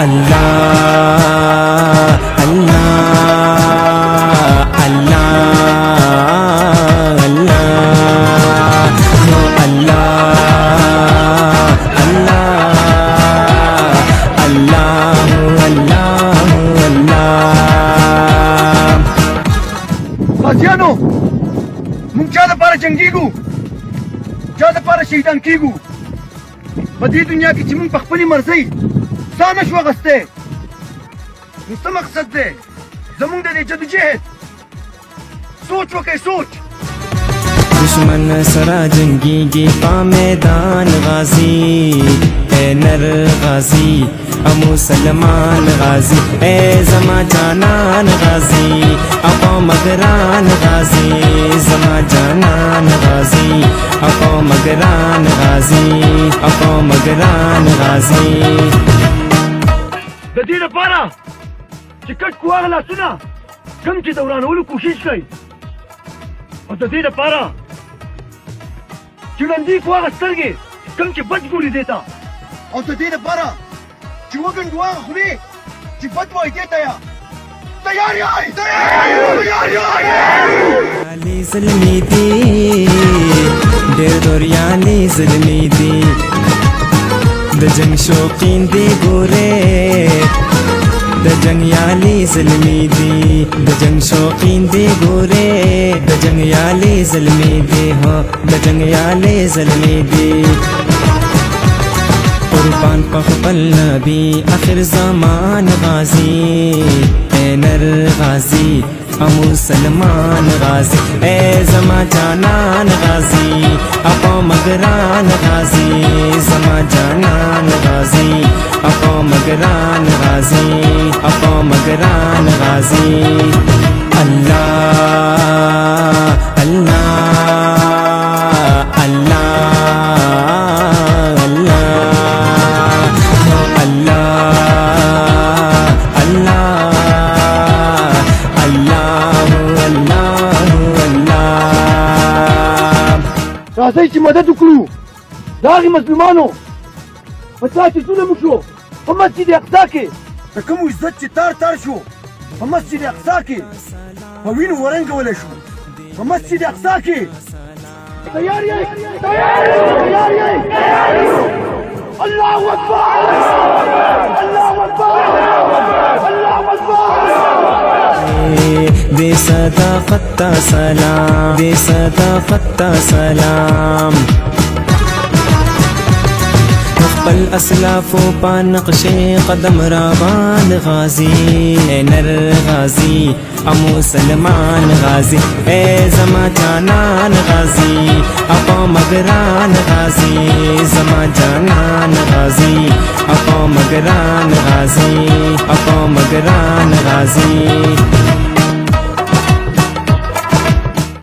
अल्लाह अल्लाह अल्लाह अल्लाह हो अल्लाह अल्लाह अल्लाह अल्लाह अल्लाह। غازیانو مونږ چا دپاره جنګېږو، چا دپاره شهیدان کېږو. په دې دنیا کې چې مونږ په خپلې مرضۍ ساه نه شو اخیستی، نو څه مقصد دی زمونږ د دې جدوجهد؟ سوچ وکئ، سوچ. दुश्मन सरा जंगीगी पा मैदान गाजी ए नर गाजी मुसलमान गाजी ए जमा जानन गाजी अपो मगरान गाजी जमा जानन गाजी अपो मगरान गाजी अपो मगरान गाजी। د دې لپاره چې کټ کوهغه لاسونه کوم چې د ورانولو کوشش کوي، او د دې لپاره چې ړندې کوهغه سترګې کوم چې بد ګوري دې ته، او د دې لپاره چې وګنډو هغه خولې چې بد وایي دې ته یا تیار یای تیار یای. علی ظلمی دی ډېر دوریانې ظلمی دی د جنگ شوقین دی ګوره د جنگ یالي ظلمی دی د جنگ شوقین دی ګوره د جنگ یالي ظلمی دی هو د جنگ یالي ظلمی دی قربان په خپل نبی اخر زمان غازی اے نر غازی مسلمان غازی اے زما جانان غازی اپو مگران غازی زما جانان غازی اپو مگران غازی اپو مگران غازی. اللہ اللہ اللہ اللہ راځئ چې مدد وکړو د هغې مظلومانو په چا چې ظلم وشو په مسجد اقصا کې، د کوم عزت چې تار تار شو په مسجد اقصا کې په وینو ورنګولی شو په مسجد اقصا کې. تیار یې تیار یې الله اکبر الله اکبر الله اکبر. دے صداقت سلام دے صداقت سلام خپل اسلافو پا نقش قدم روان غازی اے نر غازی مسلمان غازی اے زما جانان غازی اپو مگران غازی زما جانان غازی اپو مگران غازی اپو مگران غازی.